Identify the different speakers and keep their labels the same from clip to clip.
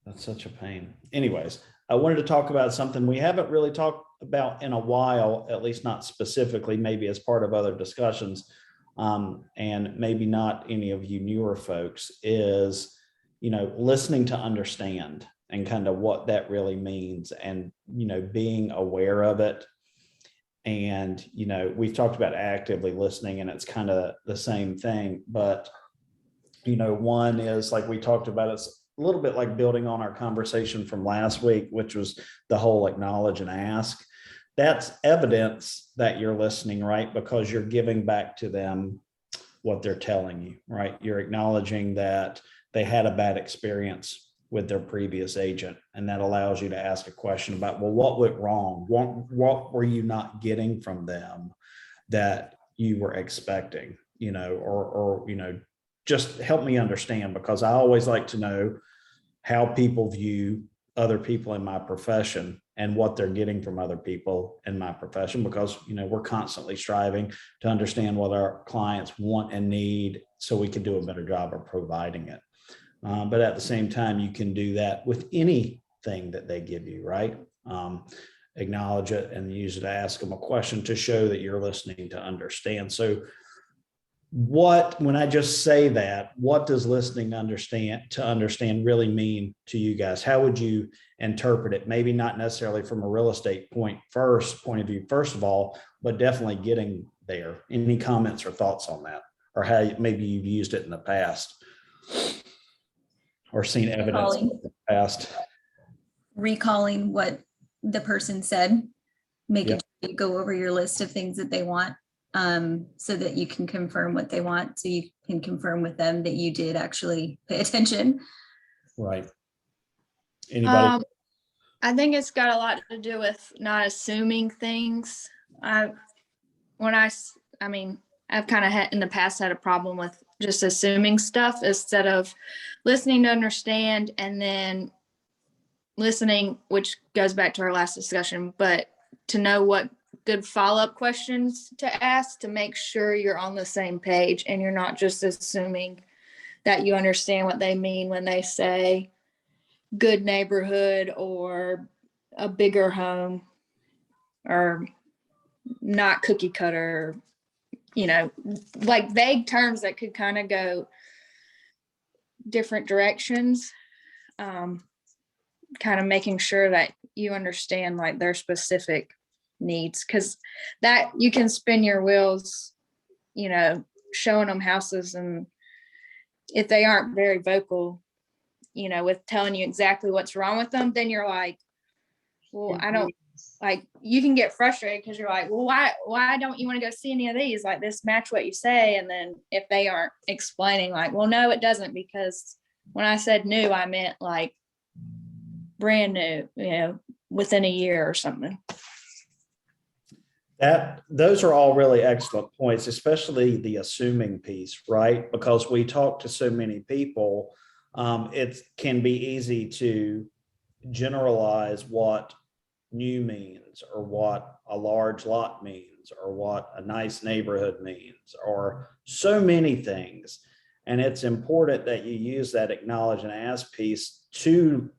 Speaker 1: That's such a pain. Anyways, I wanted to talk about something we haven't really talked about in a while, at least not specifically, maybe as part of other discussions. And maybe not any of you newer folks is, listening to understand and kind of what that really means and, being aware of it. And, we've talked about actively listening and it's kind of the same thing, but one is like we talked about, it's a little bit like building on our conversation from last week, which was the whole acknowledge and ask. That's evidence that you're listening, right? Because you're giving back to them what they're telling you, right? You're acknowledging that they had a bad experience with their previous agent. And that allows you to ask a question about, well, what went wrong? What were you not getting from them that you were expecting, or just help me understand, because I always like to know how people view other people in my profession and what they're getting from other people in my profession, because we're constantly striving to understand what our clients want and need so we can do a better job of providing it. But at the same time, you can do that with anything that they give you, right? Acknowledge it and use it to ask them a question to show that you're listening to understand. So when I just say that, what does listening to understand really mean to you guys? How would you interpret it? Maybe not necessarily from a real estate point of view, first of all, but definitely getting there. Any comments or thoughts on that, or how maybe you've used it in the past or seen evidence in the past?
Speaker 2: Recalling what the person said, making
Speaker 1: Yep.
Speaker 2: sure you go over your list of things that they want, so that you can confirm what they want, so you can confirm with them that you did actually pay attention.
Speaker 1: Right. Anybody?
Speaker 3: I think it's got a lot to do with not assuming things. I've kind of in the past had a problem with just assuming stuff instead of listening to understand and then listening, which goes back to our last discussion, but to know what good follow-up questions to ask to make sure you're on the same page and you're not just assuming that you understand what they mean when they say good neighborhood or a bigger home or not cookie cutter, like vague terms that could kind of go different directions. Kind of making sure that you understand like their specific needs, because that you can spin your wheels, showing them houses, and if they aren't very vocal, with telling you exactly what's wrong with them, then you're like, well, I don't like, you can get frustrated because you're like, well, why don't you want to go see any of these? Like, this match what you say. And then if they aren't explaining, like, well, no, it doesn't, because when I said new, I meant like brand new, within a year or something.
Speaker 1: Those are all really excellent points, especially the assuming piece, right? Because we talk to so many people, it can be easy to generalize what new means, or what a large lot means, or what a nice neighborhood means, or so many things. And it's important that you use that acknowledge and ask piece to,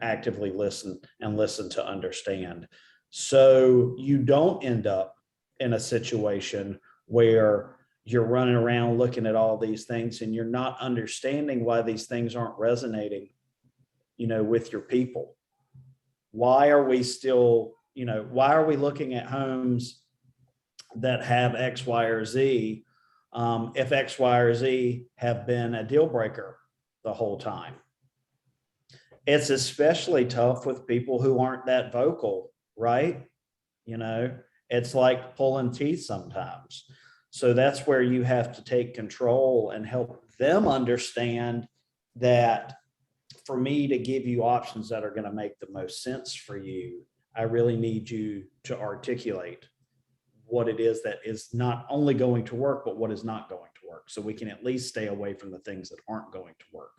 Speaker 1: actively listen and listen to understand. So you don't end up in a situation where you're running around looking at all these things and you're not understanding why these things aren't resonating, with your people. Why are we still, why are we looking at homes that have X, Y, or Z, if X, Y, or Z have been a deal breaker the whole time? It's especially tough with people who aren't that vocal, right? It's like pulling teeth sometimes. So that's where you have to take control and help them understand that for me to give you options that are going to make the most sense for you, I really need you to articulate what it is that is not only going to work, but what is not going to work. So we can at least stay away from the things that aren't going to work.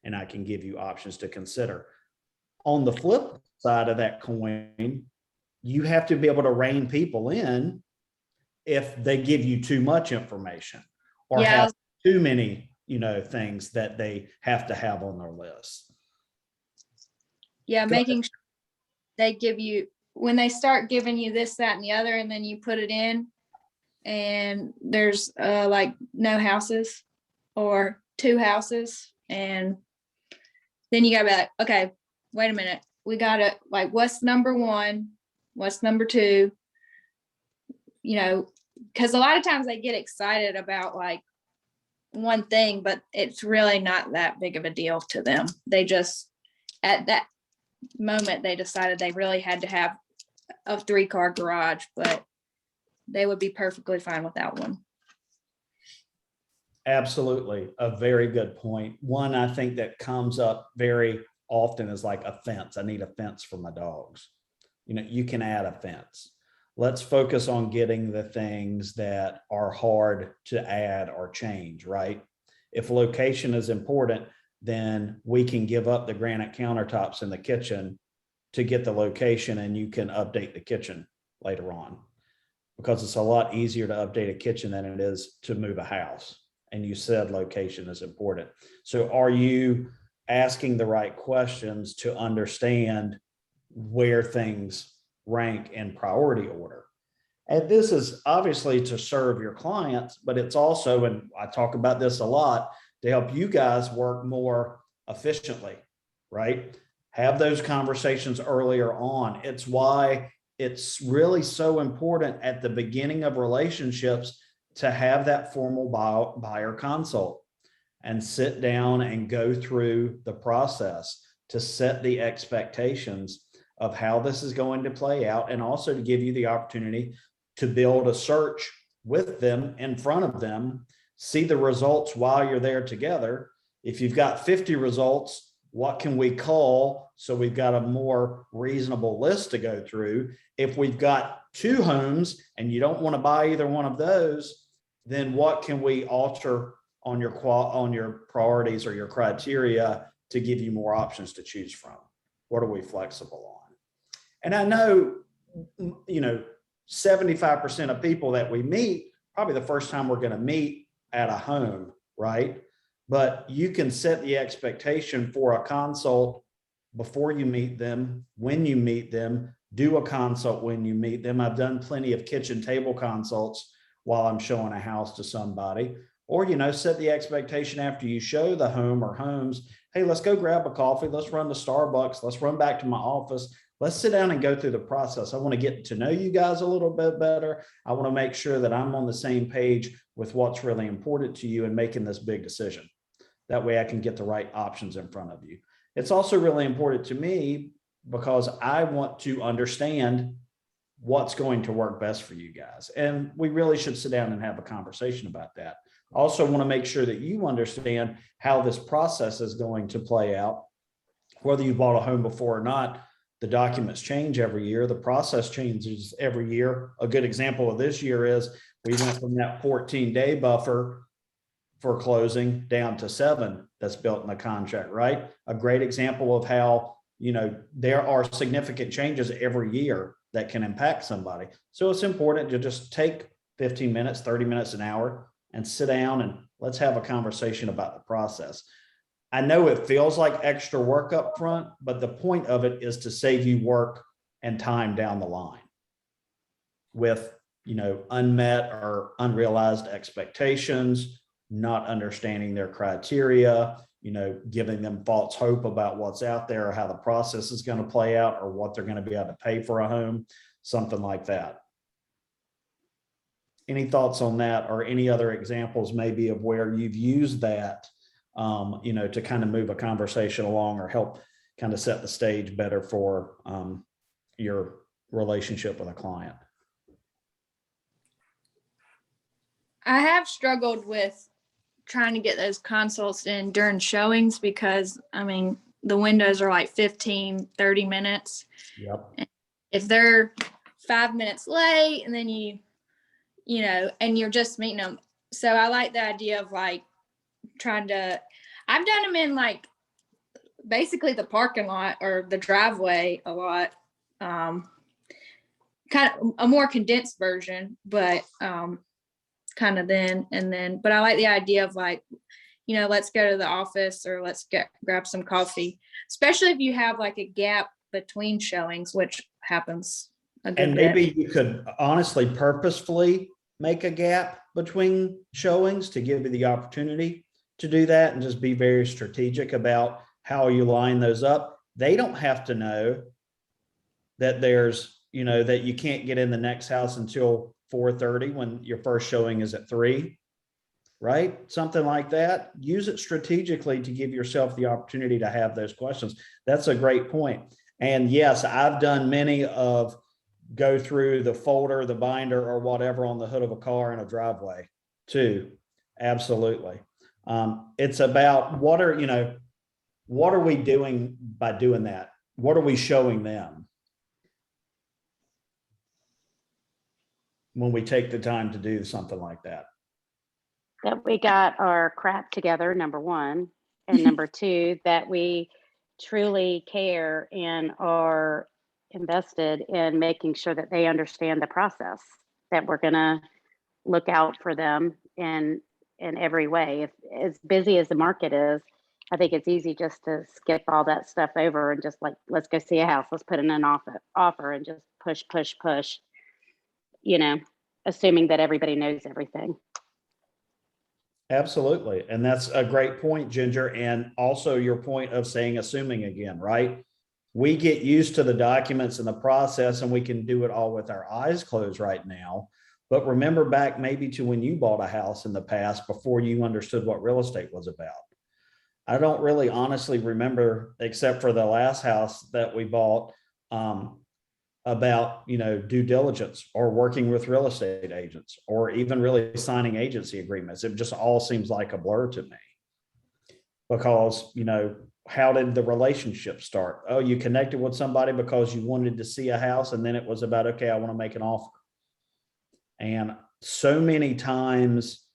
Speaker 1: And I can give you options to consider. On the flip side of that coin, you have to be able to rein people in if they give you too much information or have too many, things that they have to have on their list.
Speaker 3: Yeah,
Speaker 1: Go
Speaker 3: making sure they give you, when they start giving you this, that, and the other, and then you put it in and there's like no houses or 2 houses, and then you gotta be like, okay, wait a minute, we gotta, like, what's number 1, what's number 2, you know, because a lot of times they get excited about like one thing, but it's really not that big of a deal to them. They just, at that moment, they decided they really had to have a 3-car garage, but they would be perfectly fine without one.
Speaker 1: Absolutely. A very good point. One I think that comes up very often is like a fence. I need a fence for my dogs. You know, you can add a fence. Let's focus on getting the things that are hard to add or change, right? If location is important, then we can give up the granite countertops in the kitchen to get the location, and you can update the kitchen later on, because it's a lot easier to update a kitchen than it is to move a house. And you said location is important. So are you asking the right questions to understand where things rank in priority order? And this is obviously to serve your clients, but it's also, and I talk about this a lot, to help you guys work more efficiently, right? Have those conversations earlier on. It's why it's really so important at the beginning of relationships to have that formal buyer consult and sit down and go through the process to set the expectations of how this is going to play out, and also to give you the opportunity to build a search with them, in front of them, see the results while you're there together. If you've got 50 results, what can we call? So we've got a more reasonable list to go through. If we've got 2 homes and you don't want to buy either one of those, then what can we alter on your priorities or your criteria to give you more options to choose from? What are we flexible on? And I know, 75% of people that we meet, probably the first time we're going to meet at a home, right? But you can set the expectation for a consult before you meet them, when you meet them, do a consult when you meet them. I've done plenty of kitchen table consults while I'm showing a house to somebody. Or, set the expectation after you show the home or homes. Hey, let's go grab a coffee. Let's run to Starbucks. Let's run back to my office. Let's sit down and go through the process. I want to get to know you guys a little bit better. I want to make sure that I'm on the same page with what's really important to you in making this big decision. That way I can get the right options in front of you. It's also really important to me because I want to understand what's going to work best for you guys. And we really should sit down and have a conversation about that. I also want to make sure that you understand how this process is going to play out. Whether you bought a home before or not, the documents change every year. The process changes every year. A good example of this year is we went from that 14-day buffer for closing down to 7 that's built in the contract, right? A great example of how, there are significant changes every year that can impact somebody. So it's important to just take 15 minutes, 30 minutes, an hour, and sit down and let's have a conversation about the process. I know it feels like extra work up front, but the point of it is to save you work and time down the line with, unmet or unrealized expectations, not understanding their criteria, giving them false hope about what's out there or how the process is going to play out or what they're going to be able to pay for a home, something like that. Any thoughts on that, or any other examples maybe of where you've used that, to kind of move a conversation along or help kind of set the stage better for your relationship with a client?
Speaker 3: I have struggled with trying to get those consults in during showings because, the windows are like 15, 30 minutes.
Speaker 1: Yep.
Speaker 3: If they're 5 minutes late and then and you're just meeting them. So I like the idea of like I've done them in like basically the parking lot or the driveway a lot. Kind of a more condensed version, but kind of then and then. But I like the idea of like, let's go to the office or let's grab some coffee, especially if you have like a gap between showings, which happens a good
Speaker 1: And
Speaker 3: bit.
Speaker 1: maybe you could honestly purposefully make a gap between showings to give you the opportunity to do that, and just be very strategic about how you line those up. They don't have to know that that you can't get in the next house until 4:30 when your first showing is at 3, right? Something like that. Use it strategically to give yourself the opportunity to have those questions. That's a great point. And yes, I've done many of go through the folder, the binder, or whatever on the hood of a car in a driveway too. Absolutely. It's about what are we doing by doing that? What are we showing them when we take the time to do something like that?
Speaker 4: That we got our crap together, number one, and number two, that we truly care and are invested in making sure that they understand the process, that we're going to look out for them in every way. If as busy as the market is, I think it's easy just to skip all that stuff over and just like, let's go see a house, let's put in an offer and just push, assuming that everybody knows everything.
Speaker 1: Absolutely. And that's a great point, Ginger. And also your point of saying assuming again, right? We get used to the documents and the process, and we can do it all with our eyes closed right now. But remember back maybe to when you bought a house in the past before you understood what real estate was about. I don't really honestly remember, except for the last house that we bought, about due diligence or working with real estate agents or even really signing agency agreements. It just all seems like a blur to me, because how did the relationship start? Oh, you connected with somebody because you wanted to see a house, and then it was about, okay, I want to make an offer. And so many times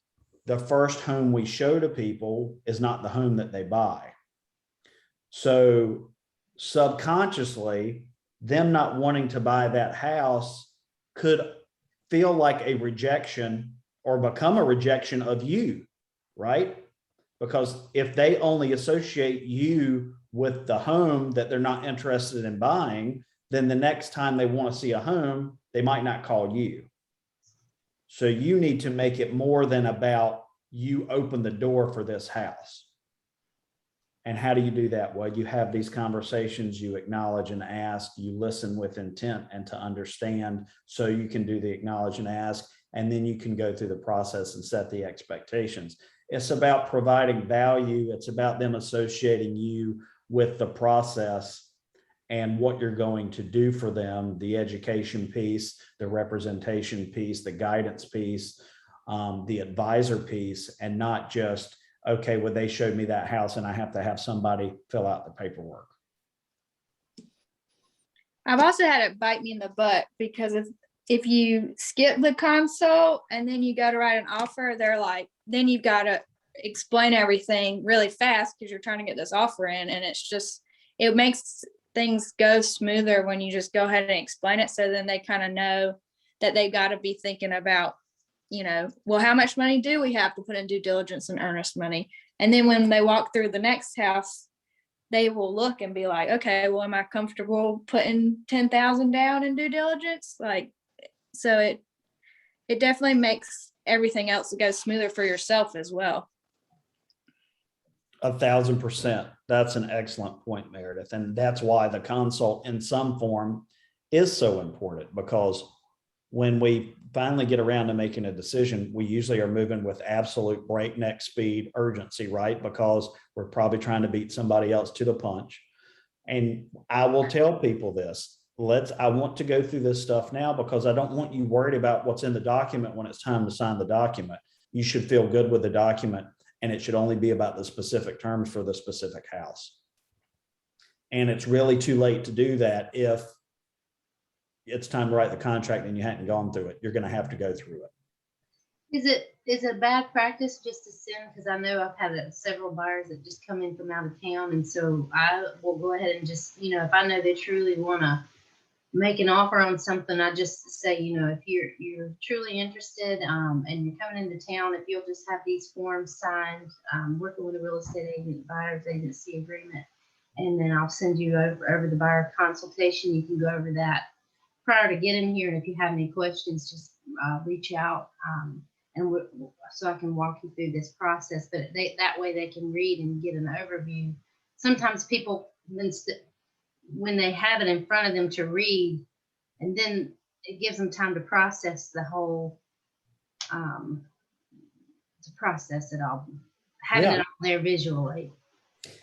Speaker 1: the first home we show to people is not the home that they buy. So subconsciously, them not wanting to buy that house could feel like a rejection or become a rejection of you, right? Because if they only associate you with the home that they're not interested in buying, then the next time they want to see a home, they might not call you. So you need to make it more than about you open the door for this house. And how do you do that? Well, you have these conversations, you acknowledge and ask, you listen with intent and to understand, so you can do the acknowledge and ask, and then you can go through the process and set the expectations. It's about providing value. It's about them associating you with the process and what you're going to do for them, the education piece, the representation piece, the guidance piece, the advisor piece, and not just, okay, well, they showed me that house and I have to have somebody fill out the paperwork.
Speaker 3: I've also had it bite me in the butt, because if you skip the consult and then you go to write an offer, they're like, then you've got to explain everything really fast because you're trying to get this offer in. And it makes things go smoother when you just go ahead and explain it. So then they kind of know that they've got to be thinking about, well, how much money do we have to put in due diligence and earnest money? And then when they walk through the next house, they will look and be like, okay, well, am I comfortable putting 10,000 down in due diligence? So it definitely makes everything else go smoother for yourself as well.
Speaker 1: 1,000%. That's an excellent point, Meredith. And that's why the consult in some form is so important, because when we finally get around to making a decision, we usually are moving with absolute breakneck speed, urgency, right? Because we're probably trying to beat somebody else to the punch. And I will tell people this, I want to go through this stuff now, because I don't want you worried about what's in the document when it's time to sign the document. You should feel good with the document, and it should only be about the specific terms for the specific house. And it's really too late to do that if it's time to write the contract and you hadn't gone through it. You're going to have to go through it.
Speaker 5: Is it bad practice just to send? Because I know I've had several buyers that just come in from out of town, and so I will go ahead and just, if I know they truly want to, make an offer on something, I just say, if you're truly interested, and you're coming into town, if you'll just have these forms signed, working with a real estate agent, buyer's agency agreement, and then I'll send you over the buyer consultation. You can go over that prior to getting here, and if you have any questions, just reach out, so I can walk you through this process. But that way they can read and get an overview. Sometimes people, when they have it in front of them to read, and then it gives them time to process the whole, to process it all, having
Speaker 1: Yeah.
Speaker 5: it all there visually.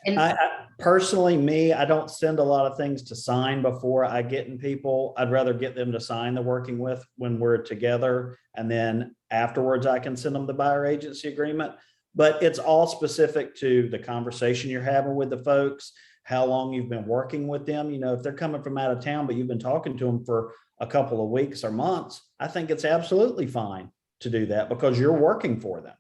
Speaker 5: And
Speaker 1: I personally, I don't send a lot of things to sign before I get in people. I'd rather get them to sign the working with when we're together. And then afterwards I can send them the buyer agency agreement. But it's all specific to the conversation you're having with the folks, how long you've been working with them. If they're coming from out of town, but you've been talking to them for a couple of weeks or months, I think it's absolutely fine to do that because you're working for them.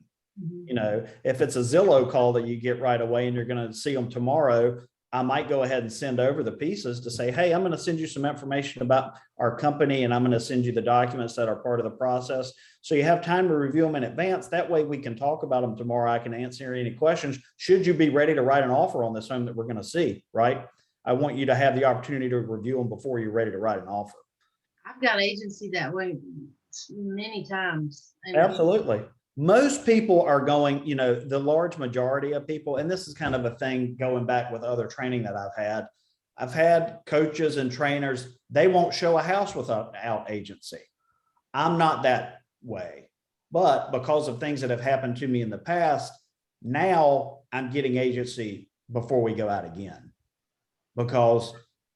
Speaker 1: If it's a Zillow call that you get right away and you're going to see them tomorrow, I might go ahead and send over the pieces to say, hey, I'm going to send you some information about our company, and I'm going to send you the documents that are part of the process. So you have time to review them in advance. That way we can talk about them tomorrow. I can answer any questions. Should you be ready to write an offer on this home that we're going to see, right? I want you to have the opportunity to review them before you're ready to write an offer.
Speaker 5: I've got agency that way many times. And
Speaker 1: Absolutely. Most people are going, the large majority of people, and this is kind of a thing going back with other training that I've had coaches and trainers, they won't show a house without agency. I'm not that way, but because of things that have happened to me in the past, now I'm getting agency before we go out again. Because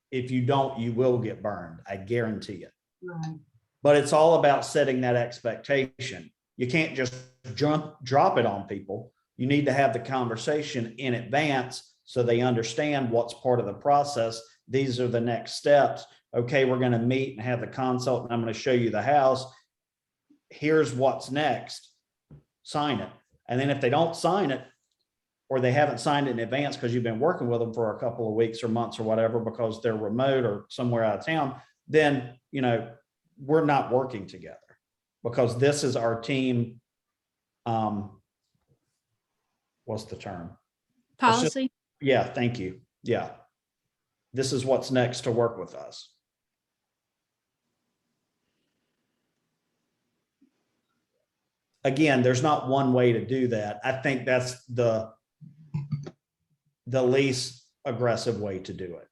Speaker 1: if you don't, you will get burned. I guarantee it.
Speaker 5: Right.
Speaker 1: But it's all about setting that expectation. You can't just drop it on people. You need to have the conversation in advance so they understand what's part of the process. These are the next steps. Okay, we're going to meet and have the consult, and I'm going to show you the house. Here's what's next. Sign it. And then if they don't sign it, or they haven't signed it in advance because you've been working with them for a couple of weeks or months or whatever, because they're remote or somewhere out of town, then, we're not working together. Because this is our team, what's the term?
Speaker 3: Policy.
Speaker 1: Yeah, thank you. Yeah. This is what's next to work with us. Again, there's not one way to do that. I think that's the least aggressive way to do it.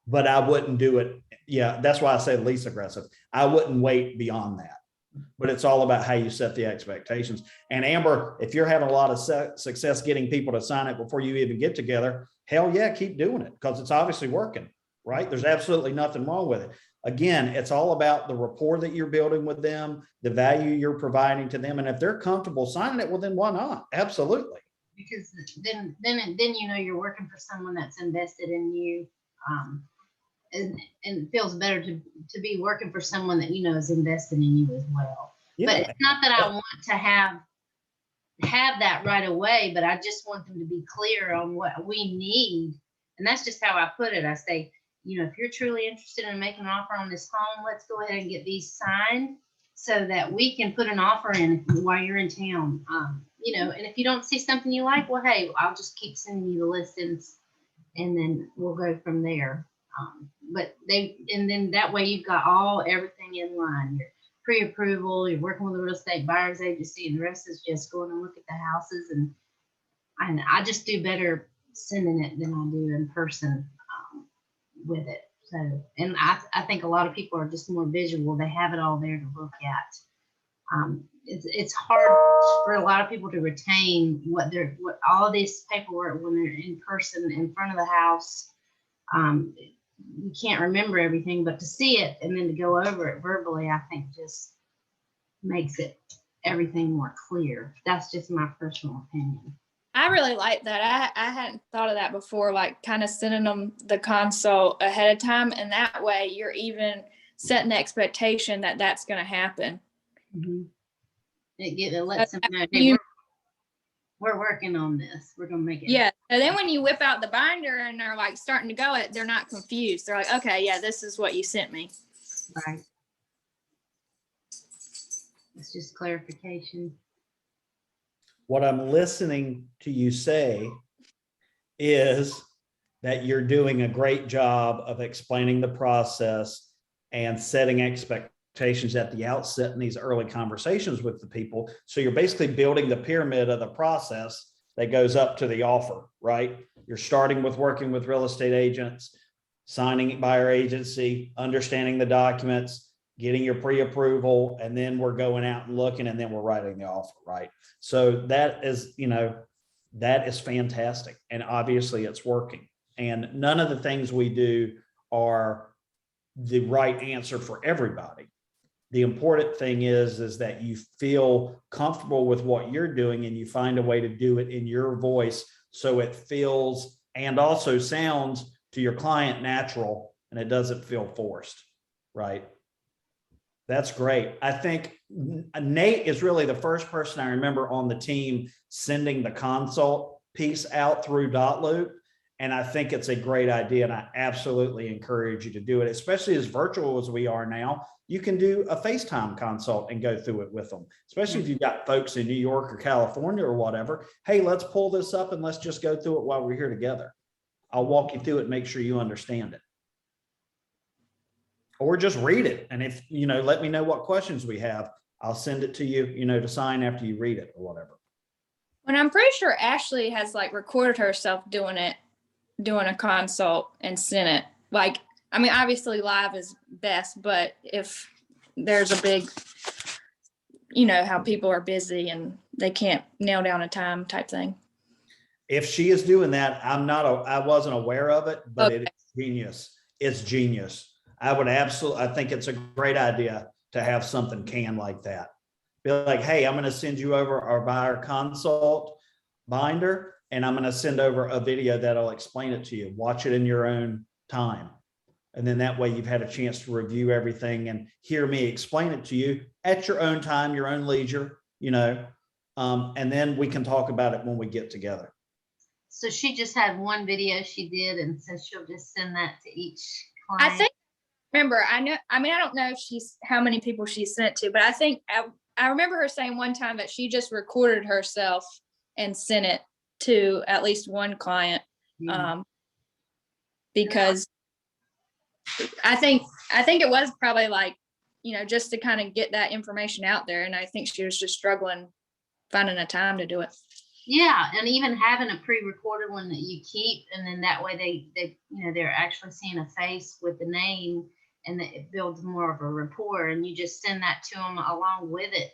Speaker 1: But I wouldn't do it. Yeah, that's why I say least aggressive. I wouldn't wait beyond that. But it's all about how you set the expectations. And Amber, if you're having a lot of success getting people to sign it before you even get together, hell yeah, keep doing it because it's obviously working, right? There's absolutely nothing wrong with it. Again, it's all about the rapport that you're building with them, the value you're providing to them. And if they're comfortable signing it, well, then why not? Absolutely.
Speaker 5: Because then you're working for someone that's invested in you. And it feels better to be working for someone that is invested in you as well.
Speaker 1: Yeah.
Speaker 5: But it's not that I want to have that right away, but I just want them to be clear on what we need. And that's just how I put it. I say, if you're truly interested in making an offer on this home, let's go ahead and get these signed so that we can put an offer in while you're in town. And if you don't see something you like, well, hey, I'll just keep sending you the listings and then we'll go from there. And then that way you've got everything in line. You're pre-approval, you're working with a real estate buyer's agency, and the rest is just going to look at the houses. And I just do better sending it than I do in person with it. So, and I think a lot of people are just more visual. They have it all there to look at. It's hard for a lot of people to retain what all this paperwork when they're in person in front of the house. You can't remember everything, but to see it and then to go over it verbally, I think just makes everything more clear. That's just my personal opinion.
Speaker 3: I really like that. I hadn't thought of that before, like kind of sending them the consult ahead of time. And that way you're even setting the expectation that that's going to happen.
Speaker 5: Mm-hmm. It lets them know, hey, we're working on this. We're going to make it.
Speaker 3: Yeah. And then when you whip out the binder and they're like starting to go, they're not confused. They're like, okay, yeah, this is what you sent me.
Speaker 5: Right. It's just clarification.
Speaker 1: What I'm listening to you say is that you're doing a great job of explaining the process and setting expectations at the outset in these early conversations with the people. So you're basically building the pyramid of the process that goes up to the offer, right? You're starting with working with real estate agents, signing buyer agency, understanding the documents, getting your pre-approval, and then we're going out and looking, and then we're writing the offer, right? So that is, that is fantastic. And obviously it's working. And none of the things we do are the right answer for everybody. The important thing is that you feel comfortable with what you're doing and you find a way to do it in your voice so it feels and also sounds to your client natural and it doesn't feel forced, right? That's great. I think Nate is really the first person I remember on the team sending the consult piece out through Dotloop. And I think it's a great idea. And I absolutely encourage you to do it, especially as virtual as we are now. You can do a FaceTime consult and go through it with them, especially if you've got folks in New York or California or whatever. Hey, let's pull this up and let's just go through it while we're here together. I'll walk you through it, make sure you understand it. Or just read it. And if, let me know what questions we have. I'll send it to you, to sign after you read it or whatever.
Speaker 3: And I'm pretty sure Ashley has like recorded herself doing a consult and sent it. Like, I mean, obviously live is best, but if there's a big, how people are busy and they can't nail down a time type thing.
Speaker 1: If she is doing that, I wasn't aware of it, but
Speaker 3: Okay.
Speaker 1: It's genius. It's genius. I think it's a great idea to have something canned like that. Be like, hey, I'm going to send you over our buyer consult binder, and I'm going to send over a video that'll explain it to you. Watch it in your own time. And then that way you've had a chance to review everything and hear me explain it to you at your own time, your own leisure, and then we can talk about it when we get together.
Speaker 5: So she just had one video she did, and so she'll just send that to each client.
Speaker 3: I think, remember, I don't know if how many people she sent to, but I think I remember her saying one time that she just recorded herself and sent it to at least one client. Because I think it was probably like, just to kind of get that information out there. And I think she was just struggling finding a time to do it.
Speaker 5: Yeah, and even having a pre-recorded one that you keep, and then that way they're actually seeing a face with the name, and it builds more of a rapport. And you just send that to them along with it.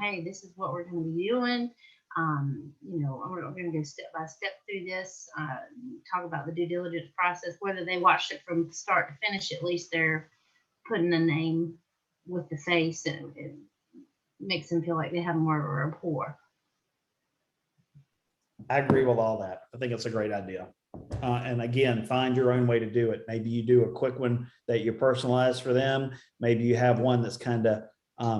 Speaker 5: Hey, this is what we're going to be doing. We're going to go step by step through this. Talk about the due diligence process. Whether they watched it from start to finish, at least they're putting a name with the face, and it makes them feel like they have more of a rapport.
Speaker 1: I agree with all that. I think it's a great idea. And again, find your own way to do it. Maybe you do a quick one that you personalize for them. Maybe you have one that's kind of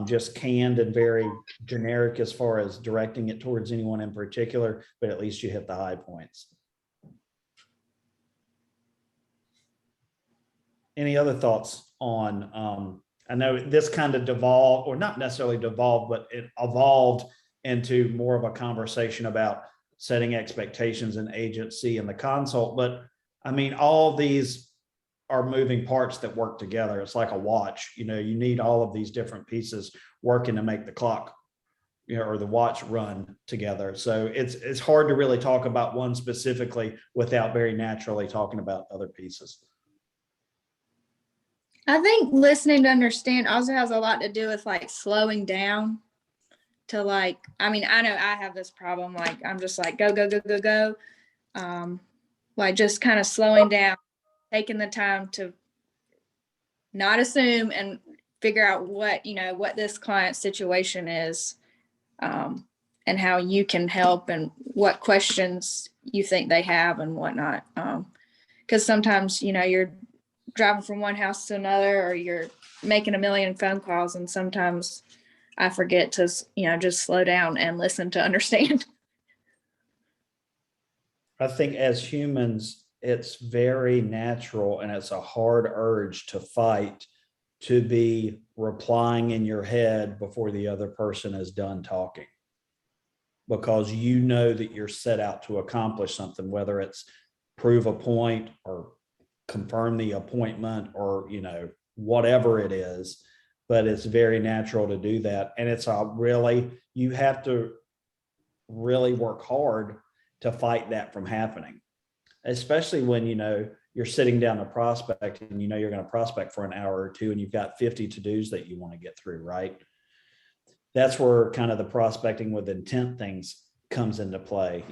Speaker 1: just canned and very generic as far as directing it towards anyone in particular, but at least you hit the high points. Any other thoughts on, I know this kind of devolved, or not necessarily devolved, but it evolved into more of a conversation about setting expectations in agency and the consult. But I mean, all these are moving parts that work together. It's like a watch, you need all of these different pieces working to make the clock, or the watch run together. So it's hard to really talk about one specifically without very naturally talking about other pieces.
Speaker 3: I think listening to understand also has a lot to do with like slowing down to like, I know I have this problem. Like, I'm just like, go, go, go, go, go. Like just kind of slowing down, taking the time to not assume and figure out what this client's situation is, and how you can help and what questions you think they have and whatnot. Because sometimes, you're driving from one house to another, or you're making a million phone calls, and sometimes I forget to, just slow down and listen to understand.
Speaker 1: I think as humans, it's very natural and it's a hard urge to fight to be replying in your head before the other person is done talking. Because you know that you're set out to accomplish something, whether it's prove a point or confirm the appointment or, whatever it is. But it's very natural to do that. And it's you have to really work hard to fight that from happening, especially when, you're sitting down a prospect and you're going to prospect for an hour or two and you've got 50 to-dos that you want to get through, right? That's where kind of the prospecting with intent things comes into play.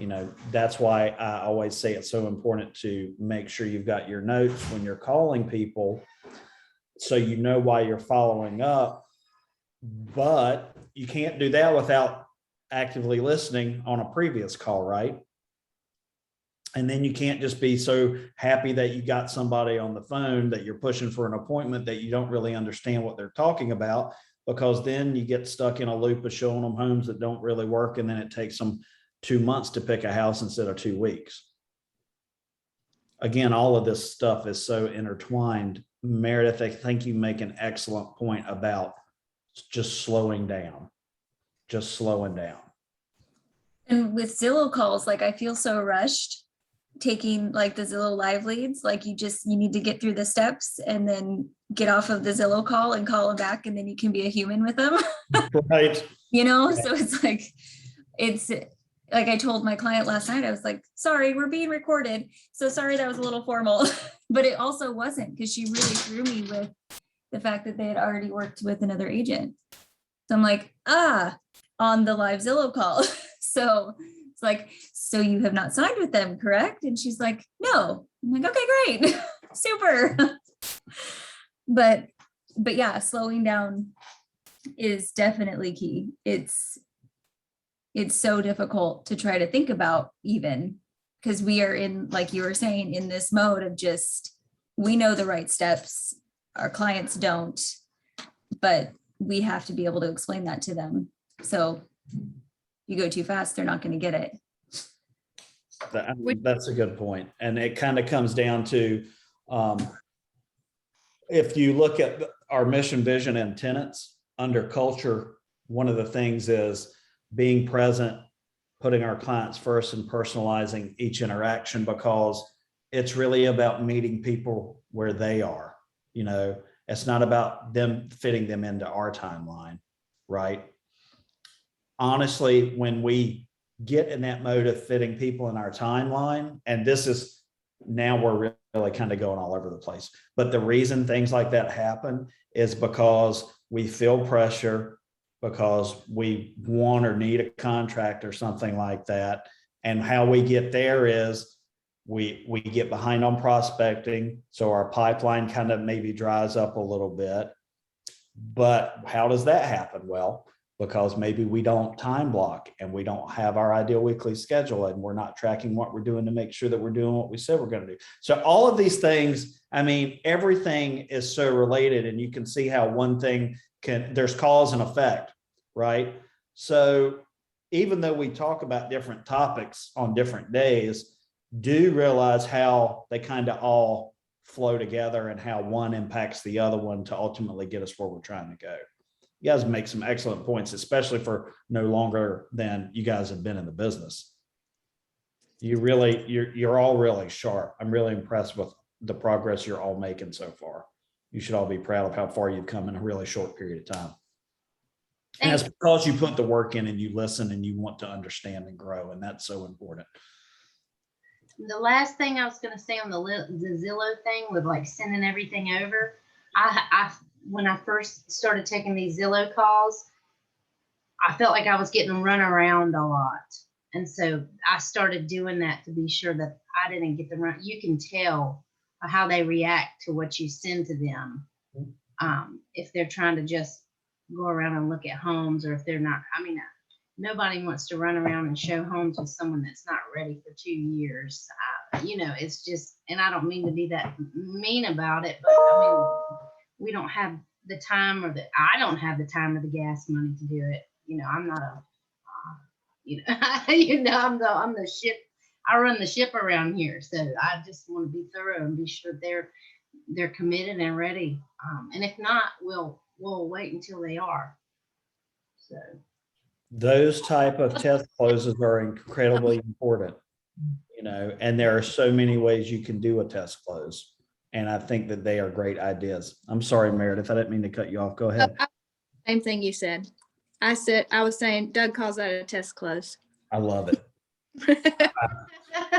Speaker 1: That's why I always say it's so important to make sure you've got your notes when you're calling people, so you know why you're following up. But you can't do that without actively listening on a previous call, right? And then you can't just be so happy that you got somebody on the phone that you're pushing for an appointment that you don't really understand what they're talking about, because then you get stuck in a loop of showing them homes that don't really work. And then it takes them 2 months to pick a house instead of 2 weeks. Again, all of this stuff is so intertwined. Meredith, I think you make an excellent point about just slowing down.
Speaker 2: And with Zillow calls, like I feel so rushed taking like the Zillow live leads. Like you need to get through the steps and then get off of the Zillow call and call them back, and then you can be a human with them.
Speaker 1: Right.
Speaker 2: So it's like I told my client last night, I was like, sorry, we're being recorded. So sorry, that was a little formal, but it also wasn't, because she really threw me with the fact that they had already worked with another agent. So I'm like, on the live Zillow call. So it's like, so you have not signed with them, correct? And she's like, no. I'm like, okay, great. Super. But yeah, slowing down is definitely key. It's so difficult to try to think about, even because we are in, like you were saying, in this mode of just, we know the right steps, our clients don't, but we have to be able to explain that to them. So you go too fast, they're not going to get it.
Speaker 1: That's a good point. And it kind of comes down to, if you look at our mission, vision, and tenets under culture, one of the things is being present, putting our clients first, and personalizing each interaction, because it's really about meeting people where they are. It's not about them fitting them into our timeline, right? Honestly, when we get in that mode of fitting people in our timeline, and this is now we're really kind of going all over the place, but the reason things like that happen is because we feel pressure, because we want or need a contract or something like that. And how we get there is we get behind on prospecting, so our pipeline kind of maybe dries up a little bit. But how does that happen? Well, because maybe we don't time block and we don't have our ideal weekly schedule, and we're not tracking what we're doing to make sure that we're doing what we said we're going to do. So all of these things, everything is so related, and you can see how one thing there's cause and effect, right? So even though we talk about different topics on different days, do realize how they kind of all flow together and how one impacts the other one to ultimately get us where we're trying to go. You guys make some excellent points, especially for no longer than you guys have been in the business. You're all really sharp. I'm really impressed with the progress you're all making so far. You should all be proud of how far you've come in a really short period of time. And it's because you put the work in and you listen and you want to understand and grow. And that's so important.
Speaker 5: The last thing I was going to say on the Zillow thing with like sending everything over, when I first started taking these Zillow calls, I felt like I was getting run around a lot. And so I started doing that to be sure that I didn't get the run. You can tell how they react to what you send to them. If they're trying to just go around and look at homes, or if they're not. Nobody wants to run around and show homes with someone that's not ready for 2 years. It's just, and I don't mean to be that mean about it, but we don't have the time, I don't have the time or the gas money to do it. I'm not I'm the ship. I run the ship around here, so I just want to be thorough and be sure they're committed and ready. And if not, we'll wait until they are. So
Speaker 1: Those type of test closes are incredibly important, and there are so many ways you can do a test close. And I think that they are great ideas. I'm sorry, Meredith, I didn't mean to cut you off. Go ahead.
Speaker 3: Same thing you said. I was saying Doug calls that a test close.
Speaker 1: I love it.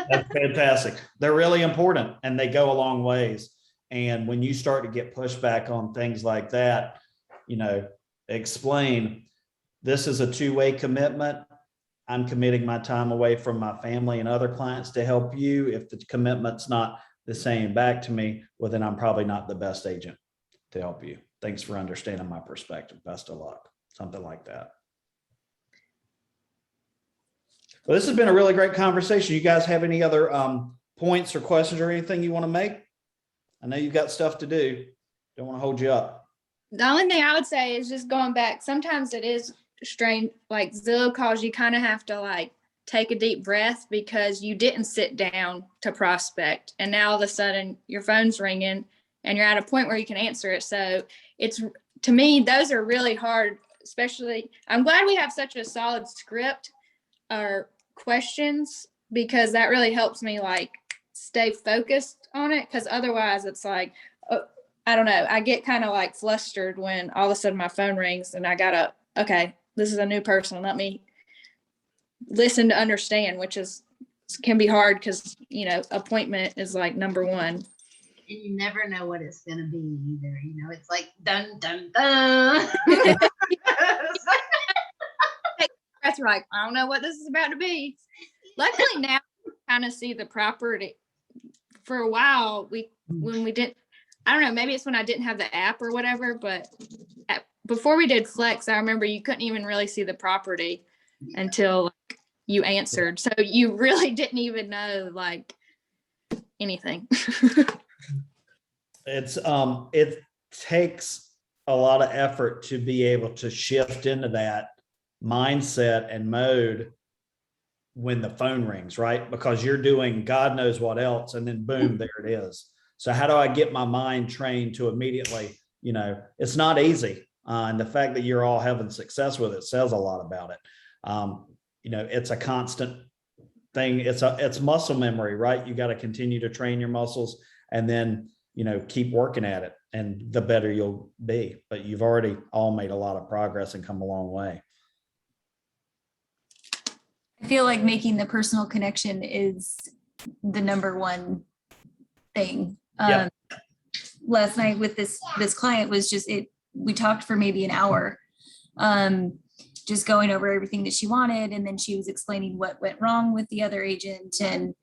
Speaker 1: That's fantastic. They're really important and they go a long ways. And when you start to get pushback on things like that, explain, this is a two-way commitment. I'm committing my time away from my family and other clients to help you. If the commitment's not the same back to me, well, then I'm probably not the best agent to help you. Thanks for understanding my perspective. Best of luck. Something like that. Well, this has been a really great conversation. You guys have any other points or questions or anything you want to make? I know you've got stuff to do. Don't want to hold you up.
Speaker 3: The only thing I would say is just going back. Sometimes it is strange, like Zillow calls, you kind of have to like take a deep breath because you didn't sit down to prospect. And now all of a sudden your phone's ringing and you're at a point where you can answer it. So it's, to me, those are really hard, especially, I'm glad we have such a solid script or questions because that really helps me like stay focused on it. Cause otherwise it's like, I don't know. I get kind of like flustered when all of a sudden my phone rings and I gotta, okay, this is a new person. Let me listen to understand, which can be hard because, appointment is like number one.
Speaker 5: And you never know what it's going to be either. It's like dun, dun, dun.
Speaker 3: That's right. I don't know what this is about to be. Luckily now we kind of see the property. For a while, when we didn't, I don't know, maybe it's when I didn't have the app or whatever, but before we did Flex, I remember you couldn't even really see the property until like, you answered. So you really didn't even know like anything.
Speaker 1: It takes a lot of effort to be able to shift into that mindset and mode when the phone rings, right? Because you're doing God knows what else, and then boom, there it is. So how do I get my mind trained to immediately, it's not easy. And the fact that you're all having success with it says a lot about it. It's a constant thing. It's muscle memory, right? You got to continue to train your muscles and then, keep working at it, and the better you'll be. But you've already all made a lot of progress and come a long way.
Speaker 2: I feel like making the personal connection is the number one thing.
Speaker 1: Yeah.
Speaker 2: Last night with this client was just we talked for maybe an hour, just going over everything that she wanted. And then she was explaining what went wrong with the other agent. And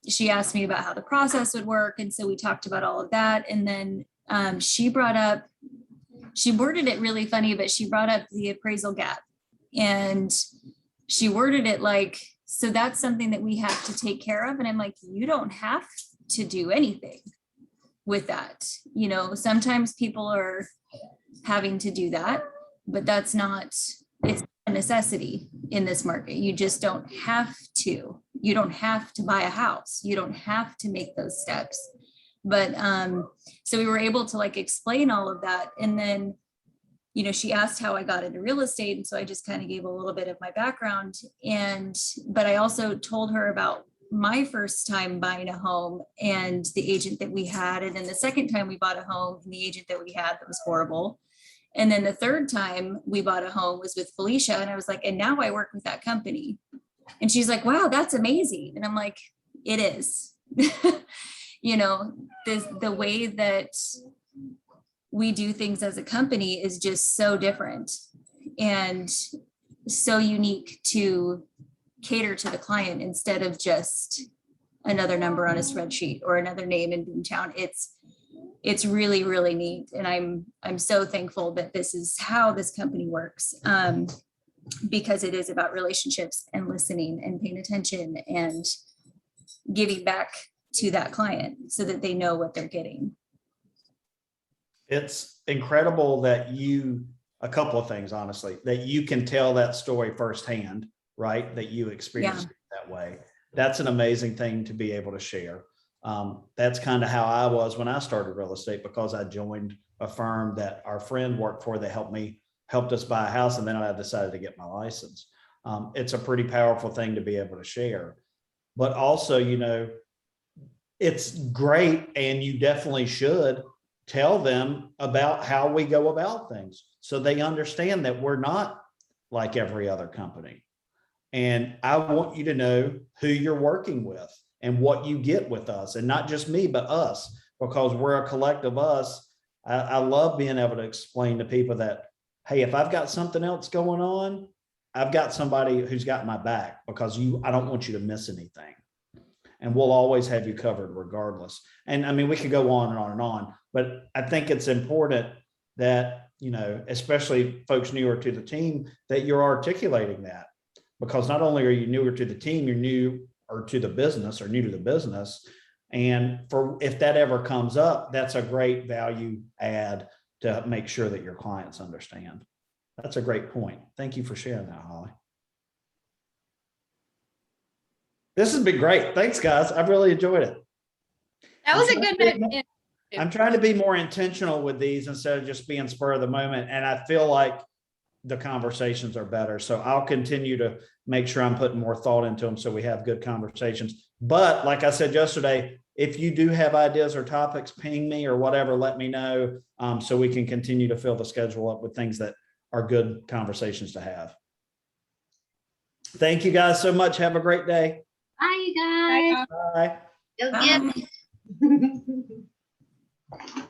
Speaker 2: she asked me about how the process would work. And so we talked about all of that. And then she worded it really funny, but she brought up the appraisal gap. And she worded it like, so that's something that we have to take care of. And I'm like, you don't have to do anything with that. Sometimes people are having to do that, but it's a necessity in this market. You just don't have to. You don't have to buy a house. You don't have to make those steps. But so we were able to like explain all of that. And then she asked how I got into real estate. And so I just kind of gave a little bit of my background. But I also told her about my first time buying a home and the agent that we had. And then the second time we bought a home and the agent that we had that was horrible. And then the third time we bought a home was with Felicia. And I was like, and now I work with that company. And she's like, wow, that's amazing. And I'm like, it is. The way that we do things as a company is just so different and so unique to cater to the client instead of just another number on a spreadsheet or another name in Boomtown. It's really, really neat. And I'm so thankful that this is how this company works, because it is about relationships and listening and paying attention and giving back to that client so that they know what they're getting.
Speaker 1: It's incredible that a couple of things, honestly, that you can tell that story firsthand, right? That you experienced it that way. that's an amazing thing to be able to share. That's kind of how I was when I started real estate, because I joined a firm that our friend worked for. They helped us buy a house, and then I decided to get my license. It's a pretty powerful thing to be able to share. But also, you know, it's great, and you definitely should tell them about how we go about things so they understand that we're not like every other company. And I want you to know who you're working with and what you get with us, and not just me, but us, because we're a collective us. I love being able to explain to people that, hey, if I've got something else going on, I've got somebody who's got my back, because I don't want you to miss anything. And we'll always have you covered regardless. And I mean, we could go on and on and on, but I think it's important that, you know, especially folks newer to the team, that you're articulating that, because not only are you newer to the team, you're new or to the business, or new to the business. And if that ever comes up, that's a great value add to make sure that your clients understand. That's a great point. Thank you for sharing that, Holly. This has been great. Thanks, guys. I've really enjoyed it.
Speaker 3: That was a good note.
Speaker 1: I'm trying to be more intentional with these instead of just being spur of the moment. And I feel like the conversations are better. So I'll continue to make sure I'm putting more thought into them so we have good conversations. But like I said yesterday, if you do have ideas or topics, ping me or whatever, let me know, so we can continue to fill the schedule up with things that are good conversations to have. Thank you guys so much. Have a great day.
Speaker 5: Bye, you guys.
Speaker 1: Bye.
Speaker 5: Go
Speaker 2: Bye.
Speaker 5: get